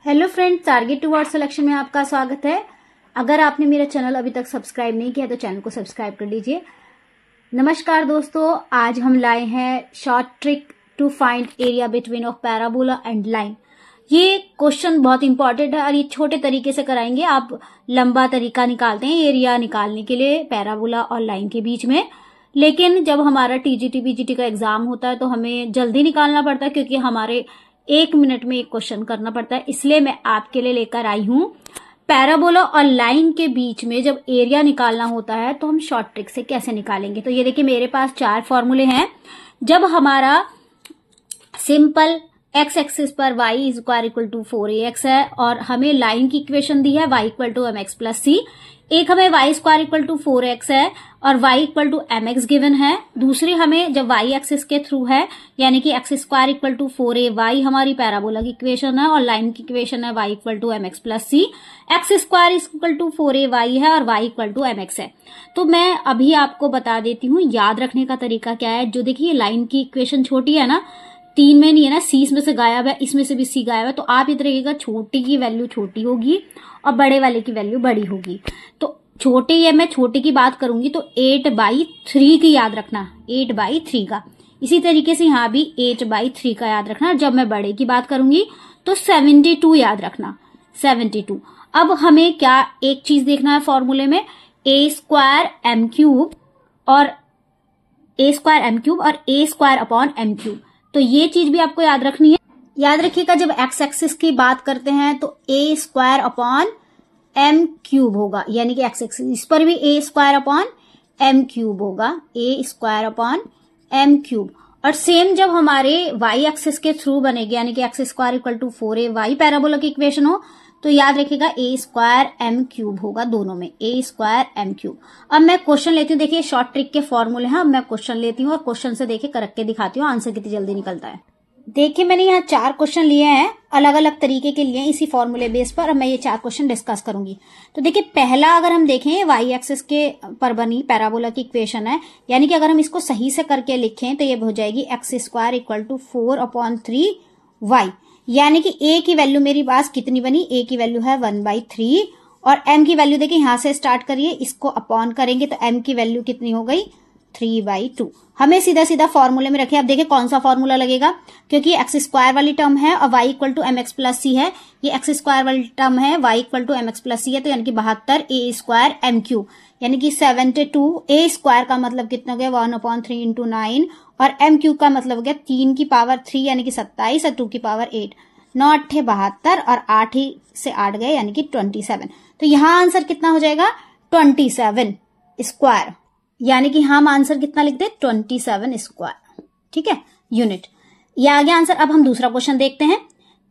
Hello friend, target towards selection में आपका स्वागत है। अगर आपने मेरा चैनल अभी तक सब्सक्राइब नहीं किया तो चैनल को सब्सक्राइब कर लीजिए। नमस्कार दोस्तों, आज हम लाए हैं short trick to find area between of parabola and line. ये क्वेश्चन बहुत इंपॉर्टेंट है और ये छोटे तरीके से कराएंगे। आप लंबा तरीका निकालते हैं एरिया निकालने के लिए पैराबोला और लाइन के बीच में, लेकिन जब हमारा टीजीटी बीजीटी का एग्जाम होता है तो हमें जल्दी निकालना पड़ता है क्योंकि हमारे 1 मिनट में एक क्वेश्चन करना पड़ता है। इसलिए मैं आपके लिए लेकर आई हूं पैराबोला और लाइन के बीच में जब एरिया निकालना होता है तो हम शॉर्ट ट्रिक से कैसे निकालेंगे। तो ये देखिए, मेरे पास 4 फॉर्मूले हैं। जब हमारा सिंपल एक्स एक्सिस पर y is equal to 4ax है और हमें लाइन की इक्वेशन दी है y equal to mx plus C. एक हमें y square equal to 4x है और y equal to mx given है। दूसरी हमें जब y एक्सिस के थ्रू है यानी कि x square equal to 4ay हमारी पैराबोला की इक्वेशन है और लाइन की इक्वेशन है y equal to mx plus c. X square equal to 4ay है और y इक्वल टू mx है। तो मैं अभी आपको बता देती हूँ याद रखने का तरीका क्या है। जो देखिए लाइन की इक्वेशन छोटी है ना, 3 में नहीं है ना, सी इसमें से गायब है, इसमें से भी सी गायब है, तो आप ये रखिएगा छोटी की वैल्यू छोटी होगी और बड़े वाले की वैल्यू बड़ी होगी। तो छोटे या मैं छोटे की बात करूंगी तो 8/3 की याद रखना, 8/3 का। इसी तरीके से यहाँ भी 8/3 का याद रखना। जब मैं बड़े की बात करूंगी तो 72 याद रखना, 72। अब हमें क्या एक चीज देखना है फॉर्मूले में, a स्क्वायर m क्यूब और a square upon m cube. तो ये चीज भी आपको याद रखनी है। याद रखिएगा जब एक्स एक्सिस की बात करते हैं तो a square upon m cube होगा, यानी कि एक्स एक्सिस इस पर भी a square upon m cube होगा, a square upon m cube. और सेम जब हमारे y एक्सिस के थ्रू बनेगी यानी कि x square equal to 4ay parabola की इक्वेशन हो तो याद रखिएगा a स्क्वायर m क्यूब होगा दोनों में, a स्क्वायर m क्यूब। अब मैं क्वेश्चन लेती हूँ, देखिए शॉर्ट ट्रिक के फॉर्मूले हैं। अब मैं क्वेश्चन लेती हूँ और क्वेश्चन से देखिए करके दिखाती हूँ आंसर कितनी जल्दी निकलता है। देखिए मैंने यहाँ 4 क्वेश्चन लिए हैं, अलग अलग तरीके के लिए इसी फॉर्मूले बेस पर। अब मैं ये 4 क्वेश्चन डिस्कस करूंगी। तो देखिए पहला अगर हम देखें वाई एक्सिस के पर बनी पैराबोला की इक्वेशन है, यानी कि अगर हम इसको सही से करके लिखें तो ये हो जाएगी x square equal to 4/3y, यानी कि a की वैल्यू मेरी पास कितनी बनी, a की वैल्यू है 1/3 और m की वैल्यू देखिए यहां से स्टार्ट करिए, इसको अपॉन करेंगे तो m की वैल्यू कितनी हो गई 3/2। हमें सीधा सीधा फॉर्मूले में रखे। अब देखिए कौन सा फॉर्मूला लगेगा, क्योंकि एक्स स्क्वायर वाली टर्म है और y equal to mx plus C है। ये एक्स स्क्वायर वाली टर्म है, y equal to mx plus C है, तो यानी कि 72 a स्क्वायर m क्यूब, यानी कि 72। a स्क्वायर का मतलब कितना हो गया 1/3 इंटू 9 और m क्यूब का मतलब हो गया 3 की पावर 3 यानी कि 27 और 2 की पावर 8। 9 8 72 और 8 ही से 8 गए यानी कि 27। तो यहाँ आंसर कितना हो जाएगा 27 स्क्वायर, यानी कि हम आंसर कितना लिखते हैं 27 स्क्वायर। ठीक है, यूनिट ये आ गया आंसर। अब हम दूसरा क्वेश्चन देखते हैं।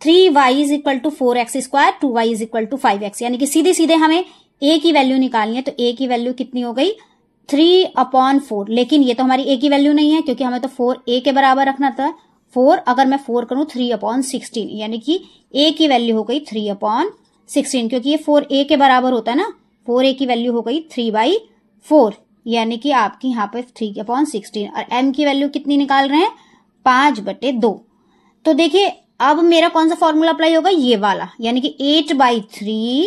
3y is equal to 4x square 2y is equal to 5x, यानी कि सीधे सीधे हमें a की वैल्यू निकालनी है। तो a की वैल्यू कितनी हो गई 3/4, लेकिन ये तो हमारी a की वैल्यू नहीं है क्योंकि हमें तो 4a के बराबर रखना था। 4 अगर मैं 4 करूं 3/16, यानी कि a की वैल्यू हो गई 3/16, क्योंकि ये 4a के बराबर होता है ना। 4a की वैल्यू हो गई 3/4, यानी कि आपकी यहाँ पे 3/16 और m की वैल्यू कितनी निकाल रहे हैं 5/2। तो देखिए अब मेरा कौन सा फॉर्मूला अप्लाई होगा, ये वाला, यानी कि 8/3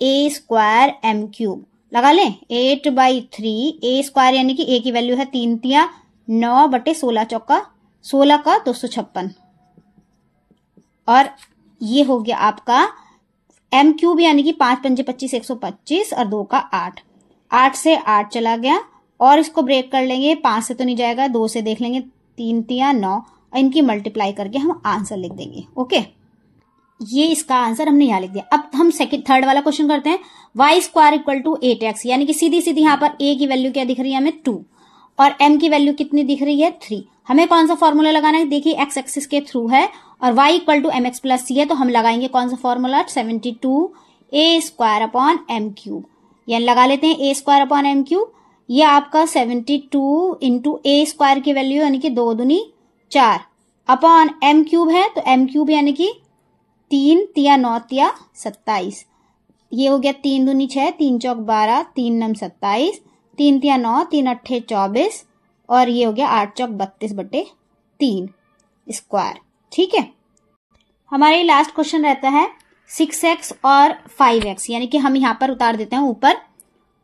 a स्क्वायर m क्यूब लगा लें। 8/3 a स्क्वायर यानी कि a की वैल्यू है 3 तिया 9/16 चौका 16 का 256 और ये हो गया आपका m क्यूब यानी कि 5 पंजे 25 125 और 2 का 8। 8 से 8 चला गया और इसको ब्रेक कर लेंगे, 5 से तो नहीं जाएगा, 2 से देख लेंगे, 3 तिया 9 और इनकी मल्टीप्लाई करके हम आंसर लिख देंगे। ओके, ये इसका आंसर हमने यहाँ लिख दिया। अब हम थर्ड वाला क्वेश्चन करते हैं। y square equal to 8x, यानी कि सीधी सीधी यहाँ पर a की वैल्यू क्या दिख रही है हमें 2 और m की वैल्यू कितनी दिख रही है 3। हमें कौन सा फॉर्मूला लगाना है, देखिए एक्स एक्सिस के थ्रू है और y equal to mx plus C है, तो हम लगाएंगे कौन सा formula 72 a square upon m cube, यानी लगा लेते हैं a square upon m cube. ये आपका 72 इंटू a स्क्वायर की वैल्यू यानी कि 2 दूनी 4 अपॉन m क्यूब है, तो m क्यूब यानी कि 3 तिया 9 तिया 27। ये हो गया 3 दूनी 6 3 चौक 12 3 नम 27, 3 तिया 9 3 अट्ठे 24 और ये हो गया 8 चौक 32/3 स्क्वायर। ठीक है, हमारा ये लास्ट क्वेश्चन रहता है 6x और 5x, यानी कि हम यहाँ पर उतार देते हैं ऊपर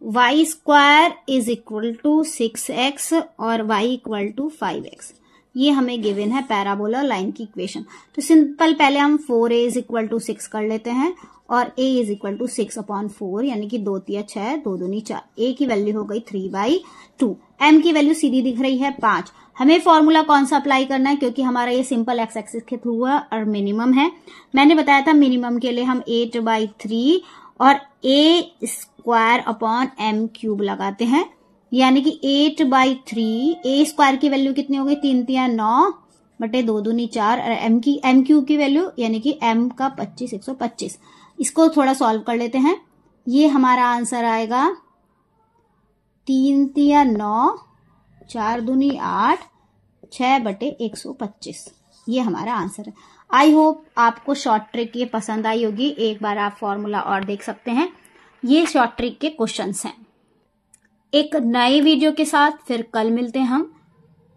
y square is equal to 6x और y इक्वल टू 5x। ये हमें गिवन है पैराबोला लाइन की इक्वेशन। तो सिंपल पहले हम 4a इज इक्वल टू 6 कर लेते हैं और a इज इक्वल टू 6/4, यानी कि 2 तिया 6, 2 दूनी 4। a की वैल्यू हो गई 3/2। m की वैल्यू सीधी दिख रही है 5। हमें फॉर्मूला कौन सा अप्लाई करना है, क्योंकि हमारा ये सिंपल एक्स एक्सिस के थ्रू है और मिनिमम है। मैंने बताया था मिनिमम के लिए हम 8/3 और a square upon m cube लगाते हैं, यानी कि 8/3। a स्क्वायर की वैल्यू कितनी हो गई, 3 तिया 9 बटे 2 दूनी 4 और m क्यूब की वैल्यू यानी कि m का 25, 125। इसको थोड़ा सॉल्व कर लेते हैं। ये हमारा आंसर आएगा 3 तिया 9, 4 दूनी 8, 6 बटे 125। ये हमारा आंसर है। आई होप आपको शॉर्ट ट्रिक ये पसंद आई होगी। एक बार आप फॉर्मूला और देख सकते हैं। ये शॉर्ट ट्रिक के क्वेश्चंस हैं। एक नए वीडियो के साथ फिर कल मिलते हैं हम।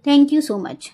Thank you so much.